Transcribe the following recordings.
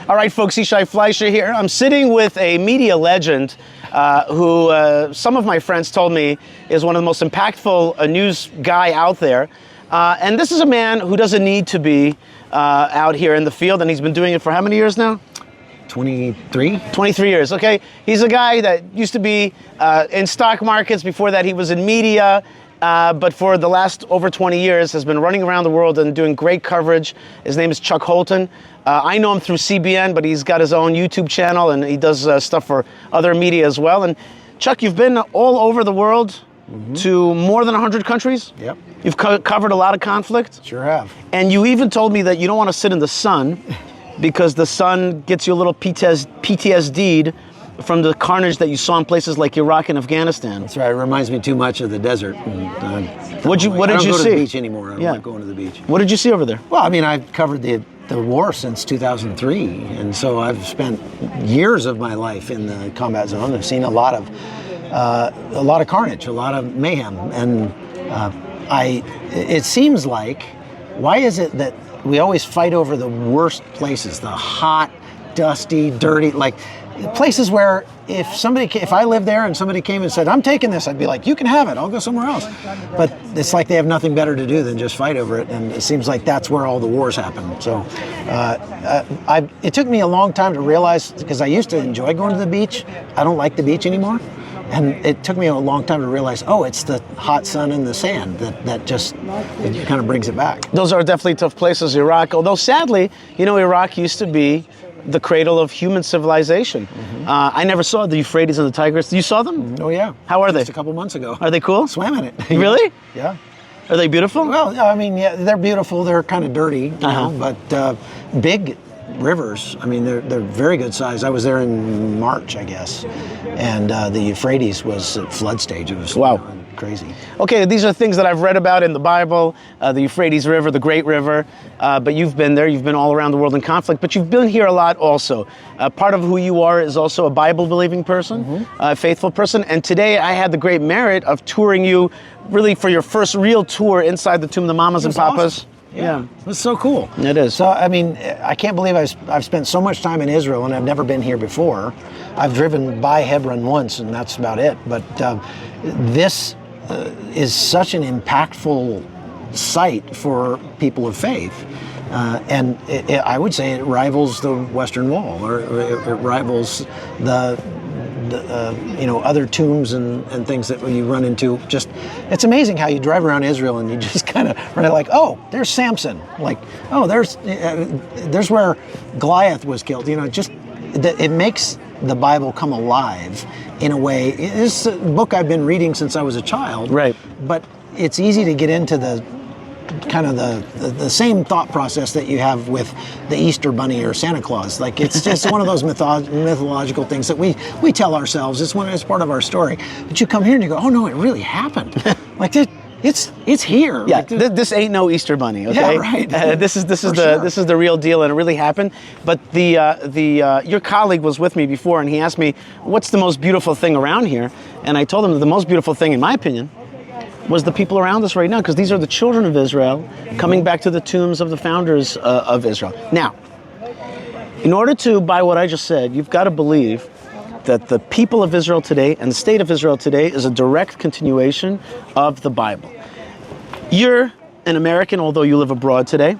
All right, folks, Yishai Fleisher here. I'm sitting with a media legend who some of my friends told me is one of the most impactful news guy out there. And this is a man who doesn't need to be out here in the field, and he's been doing it for how many years now? 23? 23 years, okay. He's a guy that used to be in stock markets. Before that, he was in media. But for the last over 20 years has been running around the world and doing great coverage. His name is Chuck Holton. I know him through CBN, but he's got his own YouTube channel and he does stuff for other media as well. And Chuck, you've been all over the world to more than 100 countries. Yep. You've covered a lot of conflict. Sure have. And you even told me that you don't want to sit in the sun because the sun gets you a little PTSD'd from the carnage that you saw in places like Iraq and Afghanistan. That's right. It reminds me too much of the desert. What did you see? I don't go to the beach anymore. I'm not going to the beach. What did you see over there? Well, I mean, I've covered the war since 2003, and so I've spent years of my life in the combat zone. I've seen a lot of carnage, a lot of mayhem, and it seems like, why is it that we always fight over the worst places, the hot, dusty, dirty, like places where if I lived there and somebody came and said, I'm taking this, I'd be like, you can have it, I'll go somewhere else. But it's like they have nothing better to do than just fight over it, and it seems like that's where all the wars happen. So it took me a long time to realize, because I used to enjoy going to the beach. I don't like the beach anymore. And it took me a long time to realize, it's the hot sun and the sand that just kind of brings it back. Those are definitely tough places, Iraq. Although sadly, Iraq used to be the cradle of human civilization. I never saw the Euphrates and the Tigris. You saw them? Oh, yeah. How are they? Just a couple months ago. Are they cool? Swam in it. Really? Yeah. Are they beautiful? Well, I mean, yeah, they're beautiful. They're kind of dirty, you know, but big rivers. I mean, they're very good size. I was there in March, I guess, and the Euphrates was at flood stage. It was crazy. Okay, these are things that I've read about in the Bible, the Euphrates River, the Great River, but you've been there, you've been all around the world in conflict, but you've been here a lot also. Part of who you are is also a Bible-believing person, a faithful person, and today I had the great merit of touring you really for your first real tour inside the tomb of the Mamas and Papas. Awesome. Yeah, it's so cool. It is. So, I mean, I can't believe I've spent so much time in Israel and I've never been here before. I've driven by Hebron once and that's about it. But this is such an impactful site for people of faith. And I would say it rivals the Western Wall, or it rivals the other tombs and things that you run into. Just, it's amazing how you drive around Israel and you just kind of run like, there's Samson. Like, there's where Goliath was killed. It makes the Bible come alive in a way. It's a book I've been reading since I was a child. Right. But it's easy to get into the kind of the same thought process that you have with the Easter Bunny or Santa Claus. Like, it's just one of those mythological things that we tell ourselves. It's part of our story. But you come here and you go, oh no, it really happened. Like, it's here. Yeah, like, this ain't no Easter Bunny. Okay, yeah, right. This is the real deal, and it really happened. But your colleague was with me before, and he asked me, what's the most beautiful thing around here? And I told him that the most beautiful thing, in my opinion, was the people around us right now, because these are the children of Israel coming back to the tombs of the founders of Israel. Now, in order to buy what I just said, you've got to believe that the people of Israel today and the state of Israel today is a direct continuation of the Bible. You're an American, although you live abroad today.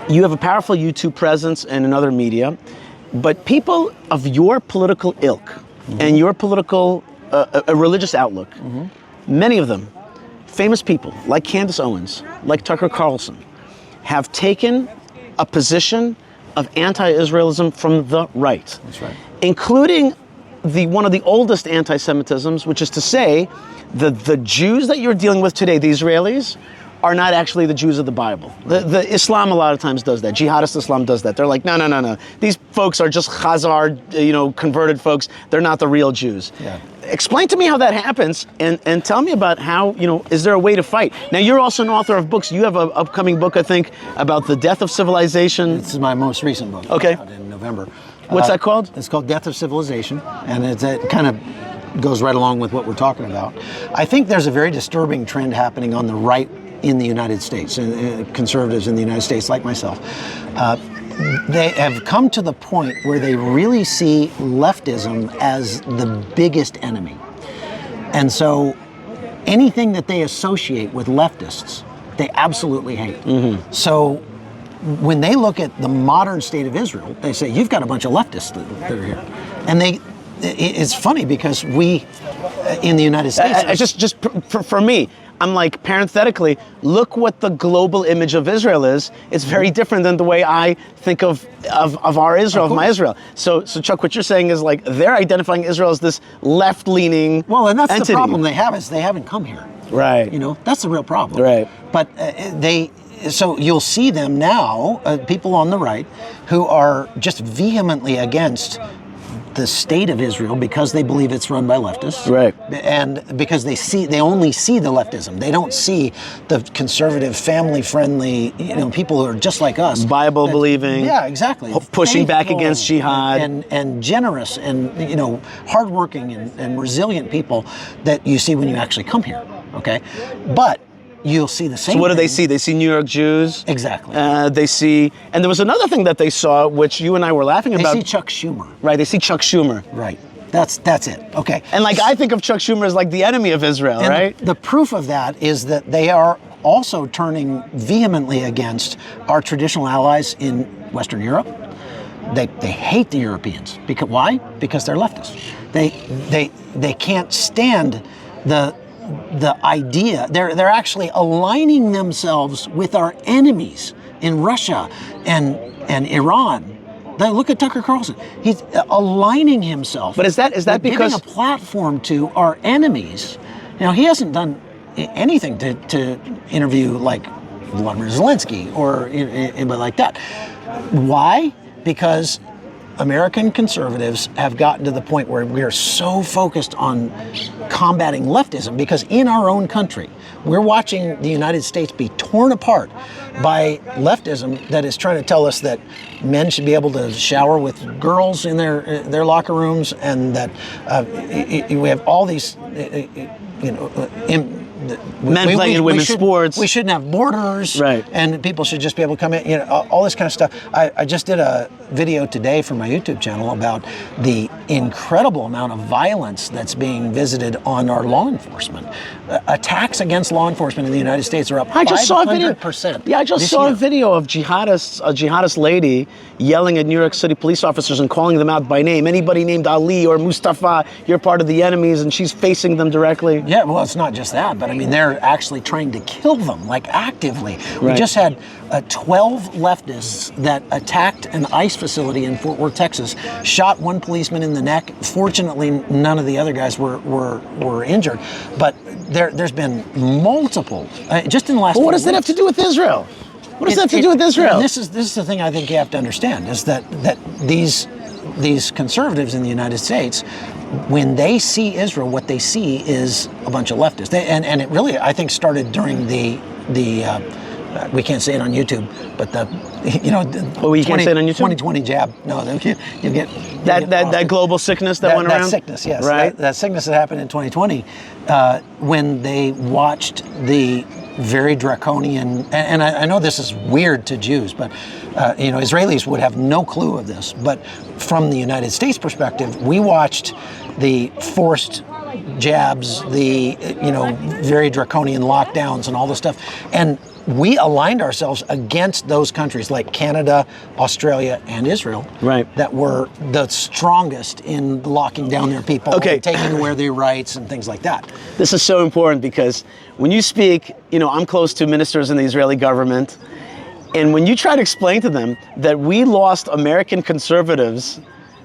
You have a powerful YouTube presence and in other media, but people of your political ilk and your political religious outlook, many of them, famous people like Candace Owens, like Tucker Carlson, have taken a position of anti-Israelism from the right. That's right. Including one of the oldest anti-Semitisms, which is to say the Jews that you're dealing with today, the Israelis, are not actually the Jews of the Bible. The Islam a lot of times does that. Jihadist Islam does that. They're like, no. These folks are just Khazar, converted folks. They're not the real Jews. Yeah. Explain to me how that happens, and tell me about how, is there a way to fight? Now, you're also an author of books. You have an upcoming book, I think, about the death of civilization. This is my most recent book. Okay. Out in November. What's that called? It's called Death of Civilization, and it kind of goes right along with what we're talking about. I think there's a very disturbing trend happening on the right in the United States, conservatives in the United States like myself. they have come to the point where they really see leftism as the biggest enemy. And so anything that they associate with leftists, they absolutely hate. So when they look at the modern state of Israel, they say, you've got a bunch of leftists that are here. And it's funny because we, in the United States... For me, I'm like, parenthetically, look what the global image of Israel is. It's very different than the way I think of our Israel, of my Israel. So Chuck, what you're saying is like, they're identifying Israel as this left-leaning and that's entity. the problem they have, is they haven't come here. Right. That's the real problem. Right. But so you'll see them now, people on the right, who are just vehemently against the state of Israel because they believe it's run by leftists. Right. And because they only see the leftism. They don't see the conservative, family-friendly, people who are just like us. Bible believing. Yeah, exactly. Pushing back against jihad. And generous and, hardworking and resilient people that you see when you actually come here, okay? But you'll see the same. So what do they thing. see? They see New York Jews. Exactly. They see, and there was another thing that they saw, which you and I were laughing about. They see Chuck Schumer. Right. They see Chuck Schumer. Right. That's it. Okay. And like I think of Chuck Schumer as like the enemy of Israel, and right? The proof of that is that they are also turning vehemently against our traditional allies in Western Europe. They hate the Europeans. Because why? Because they're leftists. They can't stand the idea. They're actually aligning themselves with our enemies in Russia and Iran. Look at Tucker Carlson. He's aligning himself. But is that because giving a platform to our enemies? He hasn't done anything to interview like Vladimir Zelensky or anybody like that. Why? Because American conservatives have gotten to the point where we are so focused on combating leftism because in our own country, we're watching the United States be torn apart by leftism that is trying to tell us that men should be able to shower with girls in their locker rooms, and that we have all these, men playing in women's sports. We shouldn't have borders, right? And people should just be able to come in. All this kind of stuff. I just did a video today for my YouTube channel about the incredible amount of violence that's being visited on our law enforcement. Attacks against law enforcement in the United States are up 500%. I just saw a video. Yeah, I just saw a video of a jihadist lady yelling at New York City police officers and calling them out by name. Anybody named Ali or Mustafa, you're part of the enemies, and she's facing them directly. Yeah, well, it's not just that, but I mean, they're actually trying to kill them, like actively. We just had 12 leftists that attacked an ICE facility in Fort Worth, Texas, shot one policeman in the neck. Fortunately, none of the other guys were injured, but there's been multiple, just in the last. Well, what does that have to do with Israel? What does that have to do with Israel? This is the thing I think you have to understand, is that these conservatives in the United States, when they see Israel, what they see is a bunch of leftists. And it really, I think, started during the we can't say it on YouTube, but you can't say it on YouTube? 2020 jab. No, you get that global sickness that went around? That sickness, yes. Right. That sickness that happened in 2020 when they watched the very draconian, and I know this is weird to Jews, but Israelis would have no clue of this. But from the United States perspective, we watched the forced jabs, the very draconian lockdowns and all this stuff, and we aligned ourselves against those countries like Canada, Australia, and Israel, right, that were the strongest in locking down their people, okay, and taking away their rights and things like that. This is so important because when you speak, I'm close to ministers in the Israeli government, and when you try to explain to them that we lost American conservatives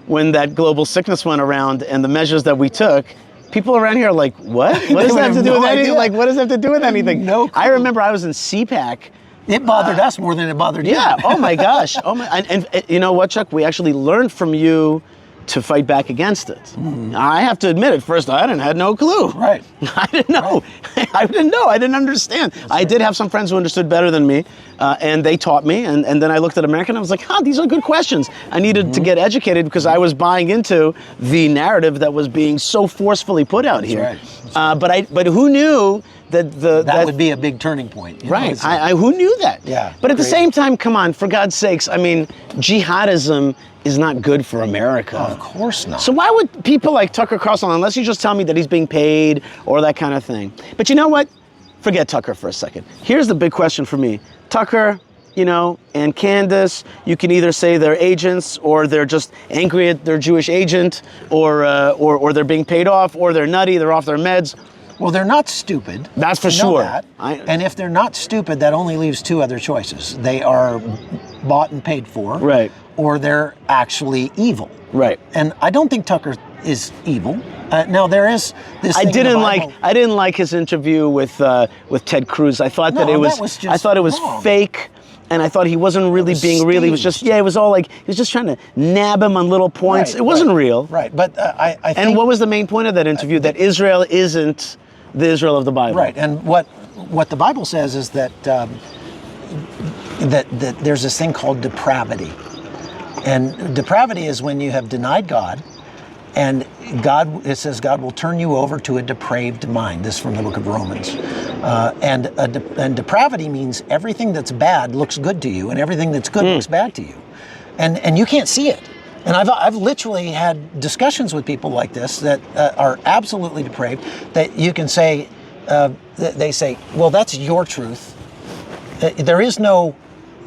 when that global sickness went around and the measures that we took, people around here are like, what? What does that have to do with anything? Like, what does that have to do with anything? No clue. I remember I was in CPAC. It bothered us more than it bothered you. Yeah. Oh my gosh. And you know what, Chuck? We actually learned from you to fight back against it. I have to admit, at first I had no clue. Right. I didn't know. Right. I didn't know. I didn't understand. That's I did have some friends who understood better than me, and they taught me. And then I looked at America and I was like, these are good questions. I needed to get educated because I was buying into the narrative that was being so forcefully put out here. Right. But who knew that that would be a big turning point. Right. Who knew that? Yeah. But at the same time, come on, for God's sakes, I mean, jihadism is not good for America. Of course not. So why would people like Tucker Carlson, unless you just tell me that he's being paid or that kind of thing? But you know what? Forget Tucker for a second. Here's the big question for me. Tucker, and Candace, you can either say they're agents, or they're just angry at their Jewish agent, or they're being paid off, or they're nutty, they're off their meds. Well, they're not stupid. That's for sure. And if they're not stupid, that only leaves two other choices. They are bought and paid for, right? Or they're actually evil, right? And I don't think Tucker is evil. Now there is this. I didn't like his interview with Ted Cruz. I thought that it was fake. And I thought he wasn't really being real. He was just, it was all like, he was just trying to nab him on little points. It wasn't real. Right, but I think... And what was the main point of that interview? That Israel isn't the Israel of the Bible. Right, and what the Bible says is that that there's this thing called depravity. And depravity is when you have denied God, and it says God will turn you over to a depraved mind. This is from the book of Romans. And depravity means everything that's bad looks good to you, and everything that's good looks bad to you. And you can't see it. And I've literally had discussions with people like this that are absolutely depraved, that you can say, they say, well, that's your truth. There is no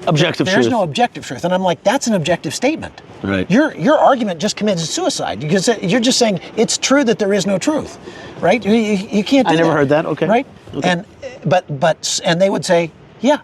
objective truth. There's no objective truth. And I'm like, that's an objective statement. Right. Your argument just committed suicide, because you're just saying it's true that there is no truth, right? You can't do that. I never heard that. Okay. Right? Okay. And they would say, yeah,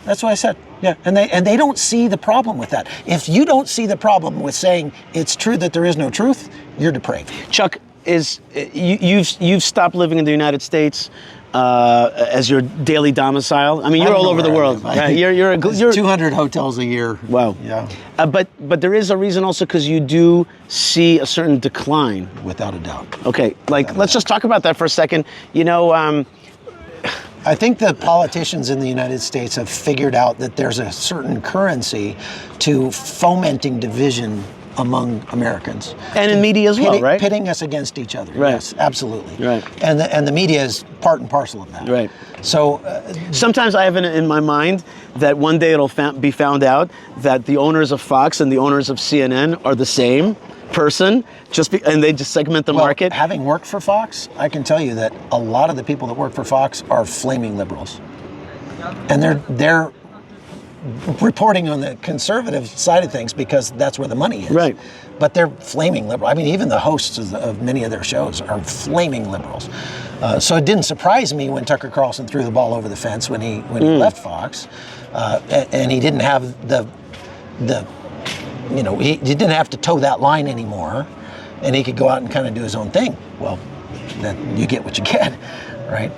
that's what I said. Yeah. And they don't see the problem with that. If you don't see the problem with saying it's true that there is no truth, you're depraved. Chuck, you've stopped living in the United States as your daily domicile. I mean, you're all over the world. You're 200 hotels a year. Wow. Yeah. But there is a reason also, because you do see a certain decline. Without a doubt. Okay, let's just talk about that for a second. I think the politicians in the United States have figured out that there's a certain currency to fomenting division among Americans. And in media as well, right? Pitting us against each other. Right. Yes, absolutely. Right. And the media is part and parcel of that. Right. So sometimes I have it in my mind that one day it'll be found out that the owners of Fox and the owners of CNN are the same person, and they just segment the market. Having worked for Fox, I can tell you that a lot of the people that work for Fox are flaming liberals. And they're reporting on the conservative side of things because that's where the money is. Right. But they're flaming liberal. I mean, even the hosts of many of their shows are flaming liberals. So it didn't surprise me when Tucker Carlson threw the ball over the fence when he left Fox, and he didn't have he didn't have to toe that line anymore, and he could go out and kind of do his own thing. Well, then you get what you get, right?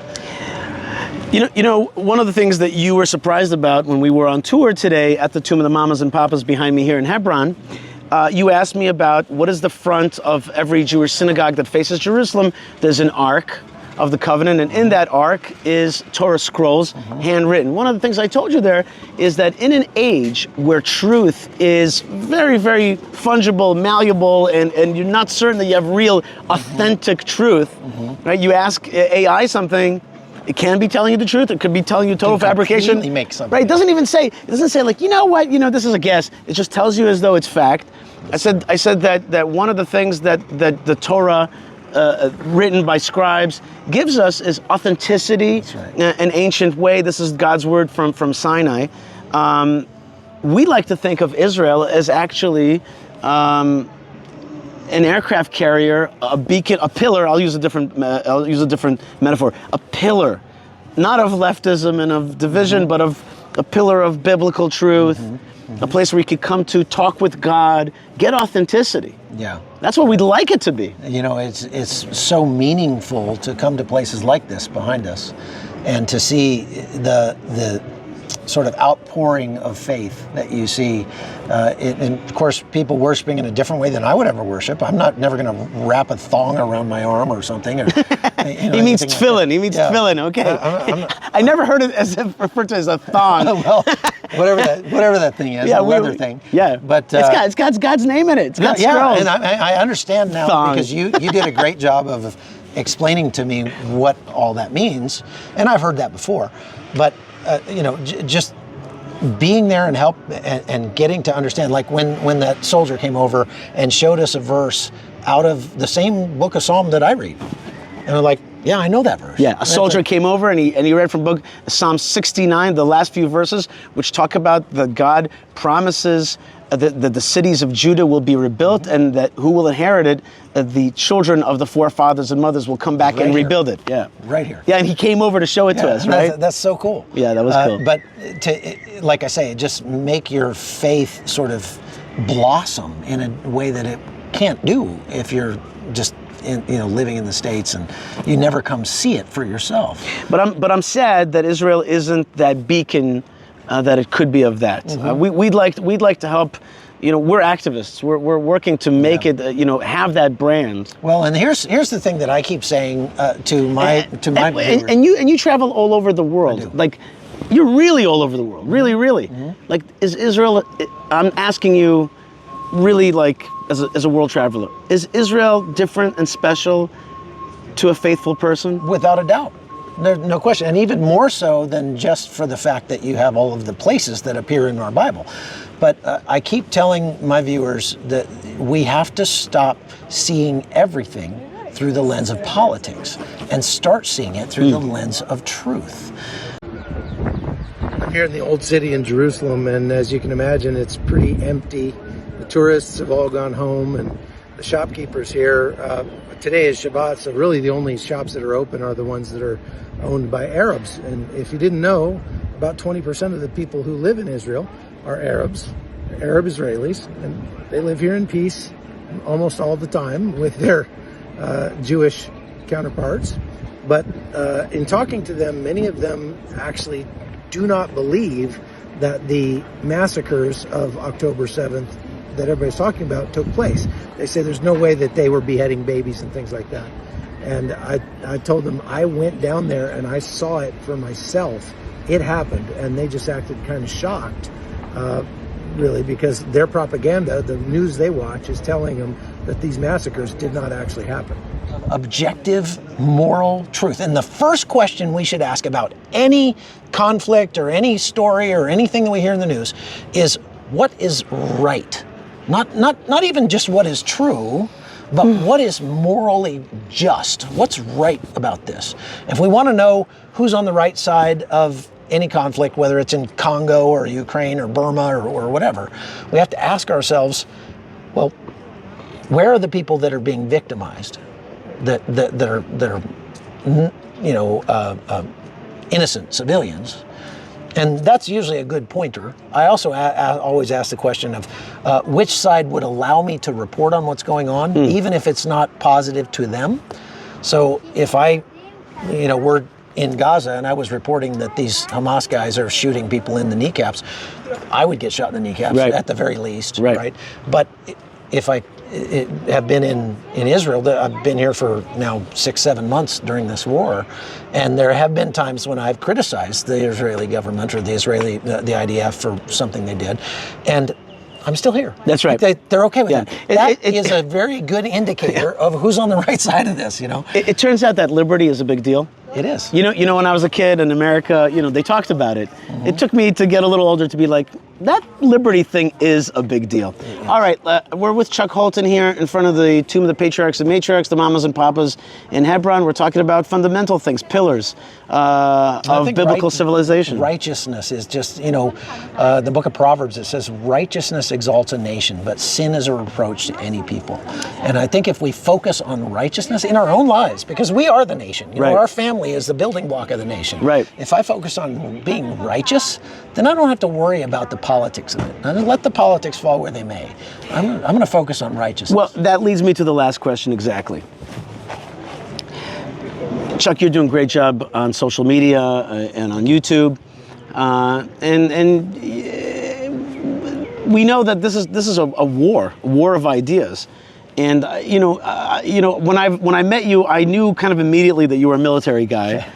You know, one of the things that you were surprised about when we were on tour today at the Tomb of the Mamas and Papas behind me here in Hebron, you asked me about what is the front of every Jewish synagogue that faces Jerusalem. There's an Ark of the Covenant, and in that Ark is Torah scrolls, handwritten. One of the things I told you there is that in an age where truth is very, very fungible, malleable, and you're not certain that you have real, authentic truth, right? You ask AI something, it can be telling you the truth. It could be telling you total fabrication. Completely make something. Right? It doesn't say like, you know what? This is a guess. It just tells you as though it's fact. I said that one of the things that the Torah, written by scribes, gives us is authenticity. That's right. An ancient way. This is God's word from Sinai. We like to think of Israel as actually an aircraft carrier, a beacon, a pillar. I'll use a different metaphor. A pillar, not of leftism and of division, but of a pillar of biblical truth. A place where you could come to talk with God, get authenticity. Yeah, that's what we'd like it to be. It's so meaningful to come to places like this behind us, and to see the sort of outpouring of faith that you see. And of course, people worshiping in a different way than I would ever worship. I'm never going to wrap a thong around my arm or something. Or, he means tefillin. He means tefillin. Okay. I never heard it referred to as a thong. Well, whatever that thing is, leather thing. Yeah, but it's got God's name in it. It's got scrolls. And I understand now thong. Because you did a great job of explaining to me what all that means. And I've heard that before, but just being there and and getting to understand, like when that soldier came over and showed us a verse out of the same book of Psalm that I read, and we're like, yeah, I know that verse. Yeah, a soldier came over and he read from book Psalm 69, the last few verses, which talk about that God promises that the cities of Judah will be rebuilt, and that who will inherit it, the children of the forefathers and mothers will come back and rebuild it. Yeah, right here. Yeah, and he came over to show it to us, right? That's so cool. Yeah, that was cool. But like I say, just make your faith sort of blossom in a way that it can't do if you're just living in the States and you never come see it for yourself. But I'm sad that Israel isn't that beacon that it could be of that. We'd like to help. We're activists. We're working to make it. Have that brand. Well, and here's the thing that I keep saying to my viewers. And you travel all over the world. Like, you're really all over the world. Really, really. Like, is Israel? I'm asking you, really, like, as a world traveler, is Israel different and special to a faithful person? Without a doubt. No question. And even more so than just for the fact that you have all of the places that appear in our Bible. But I keep telling my viewers that we have to stop seeing everything through the lens of politics and start seeing it through the lens of truth. I'm here in the old city in Jerusalem, and as you can imagine, it's pretty empty. The tourists have all gone home, and the shopkeepers here, today is Shabbat, so really the only shops that are open are the ones that are owned by Arabs. And if you didn't know, about 20% of the people who live in Israel are Arabs, Arab Israelis, and they live here in peace almost all the time with their Jewish counterparts. But in talking to them, many of them actually do not believe that the massacres of October 7th that everybody's talking about took place. They say there's no way that they were beheading babies and things like that. And I told them I went down there and I saw it for myself. It happened, and they just acted kind of shocked, really, because their propaganda, the news they watch, is telling them that these massacres did not actually happen. Objective moral truth. And the first question we should ask about any conflict or any story or anything that we hear in the news is, what is right? Not even just what is true, but what is morally just? What's right about this? If we want to know who's on the right side of any conflict, whether it's in Congo or Ukraine or Burma or whatever, we have to ask ourselves, well, where are the people that are being victimized, that are innocent civilians? And that's usually a good pointer. I also always ask the question of which side would allow me to report on what's going on, even if it's not positive to them. So if we're in Gaza and I was reporting that these Hamas guys are shooting people in the kneecaps, I would get shot in the kneecaps at the very least, right? But if I have been in Israel, I've been here for now 6-7 months during this war, and there have been times when I've criticized the Israeli government or the IDF for something they did, and I'm still here. That's right. They're okay with it. That is a very good indicator of who's on the right side of this. It turns out that liberty is a big deal. It is. When I was a kid in America, they talked about it. It took me to get a little older to be like, that liberty thing is a big deal. All right, we're with Chuck Holton here in front of the Tomb of the Patriarchs and Matriarchs, the Mamas and Papas in Hebron. We're talking about fundamental things, pillars of biblical civilization. Righteousness is just, the book of Proverbs, it says, righteousness exalts a nation, but sin is a reproach to any people. And I think if we focus on righteousness in our own lives, because we are the nation, our family is the building block of the nation. Right. If I focus on being righteous, then I don't have to worry about the politics of it. And let the politics fall where they may. I'm going to focus on righteousness. Well, that leads me to the last question exactly. Chuck, you're doing a great job on social media and on YouTube, and we know that this is a war of ideas. And when I met you, I knew kind of immediately that you were a military guy,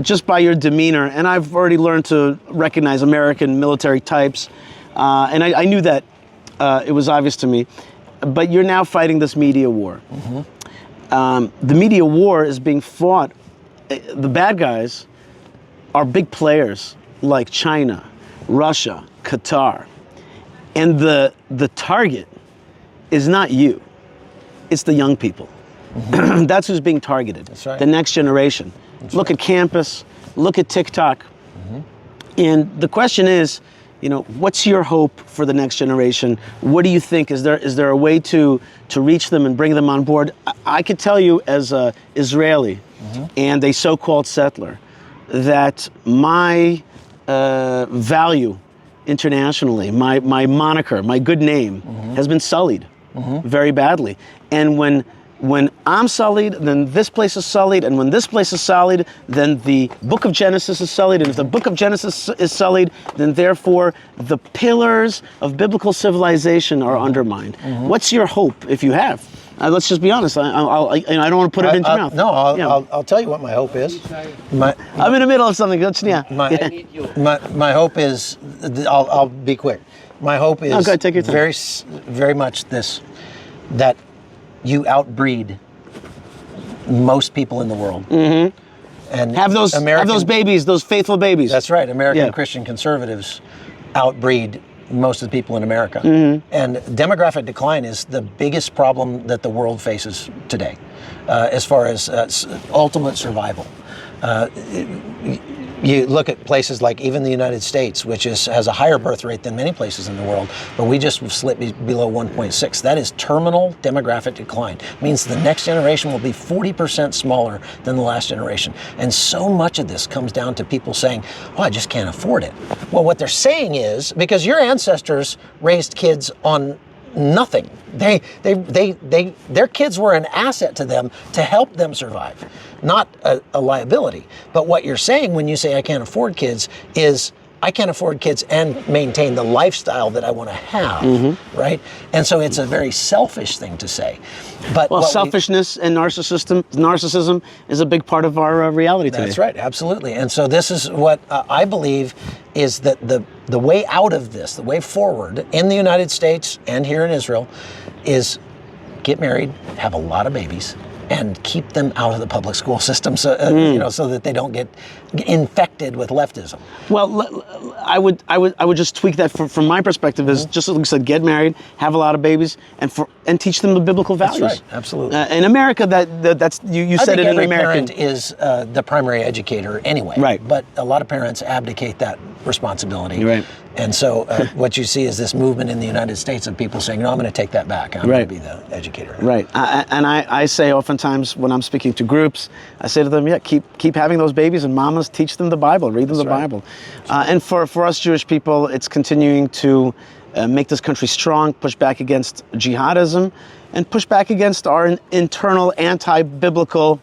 just by your demeanor. And I've already learned to recognize American military types, and I knew that it was obvious to me. But you're now fighting this media war. the media war is being fought. The bad guys are big players like China, Russia, Qatar. And the target is not you. It's the young people. Mm-hmm. That's who's being targeted. That's right. The next generation. Look at campus, look at TikTok. Mm-hmm. And the question is, what's your hope for the next generation? What do you think? Is there a way to reach them and bring them on board? I could tell you as an Israeli and a so-called settler that my value internationally, my moniker, my good name has been sullied very badly. And when I'm sullied, then this place is sullied, and when this place is sullied, then the book of Genesis is sullied, and if the book of Genesis is sullied, then therefore the pillars of biblical civilization are undermined. What's your hope, if you have? Let's just be honest. I don't want to put it into your mouth. No, I'll tell you what my hope is. I'm in the middle of something. My hope is, I'll be quick. My hope is take your time. very, very much this, that you outbreed most people in the world, and have those babies, those faithful babies. That's right. American Christian conservatives outbreed most of the people in America, and demographic decline is the biggest problem that the world faces today, as far as ultimate survival. You look at places like even the United States, which has a higher birth rate than many places in the world, but we just slipped below 1.6. That is terminal demographic decline. It means the next generation will be 40% smaller than the last generation. And so much of this comes down to people saying, oh, I just can't afford it. Well, what they're saying is, because your ancestors raised kids on nothing. Their kids were an asset to them to help them survive, not a liability. But what you're saying when you say I can't afford kids is I can't afford kids and maintain the lifestyle that I want to have, right? And so it's a very selfish thing to say. But selfishness and narcissism is a big part of our reality today. That's right, absolutely. And so this is what I believe is that the way out of this, the way forward in the United States and here in Israel is get married, have a lot of babies, and keep them out of the public school system, so so that they don't get infected with leftism. Well, I would just tweak that from my perspective is just like you said, get married, have a lot of babies, and teach them the biblical values. That's right, absolutely. In America, that's you said it in American. Parent is the primary educator anyway. Right. But a lot of parents abdicate that responsibility. Right. And so what you see is this movement in the United States of people saying, no, I'm going to take that back. I'm going to be the educator. Right. I say oftentimes when I'm speaking to groups, I say to them, keep having those babies, and mamas, teach them the Bible, read them the Bible. And for us Jewish people, it's continuing to make this country strong, push back against jihadism, and push back against our internal anti-biblical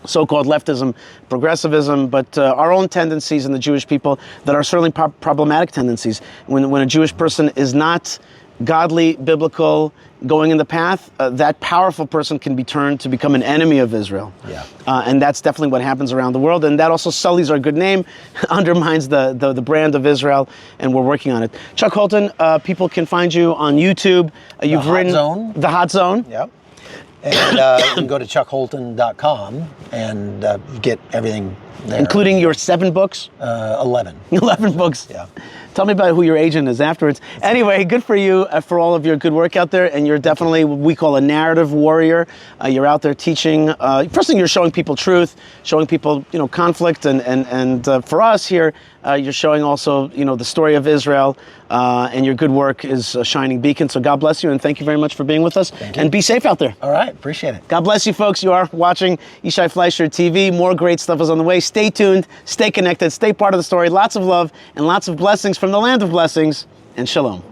so-called leftism, progressivism, but our own tendencies in the Jewish people that are certainly problematic tendencies. When a Jewish person is not godly, biblical, going in the path, that powerful person can be turned to become an enemy of Israel. Yeah. And that's definitely what happens around the world. And that also sullies our good name, undermines the brand of Israel, and we're working on it. Chuck Holton, people can find you on YouTube. You've written The Hot Zone. Yep. And you can go to chuckholton.com and get everything there. Including your 7 books? 11. 11 books. Yeah. Tell me about who your agent is afterwards. Anyway, good for you for all of your good work out there. And you're definitely what we call a narrative warrior. You're out there teaching. First thing, you're showing people truth, showing people, conflict. And for us here, you're showing also, the story of Israel. And your good work is a shining beacon. So God bless you. And thank you very much for being with us. Thank you. And be safe out there. All right. Appreciate it. God bless you, folks. You are watching Yishai Fleisher TV. More great stuff is on the way. Stay tuned. Stay connected. Stay part of the story. Lots of love and lots of blessings from the land of blessings. And shalom.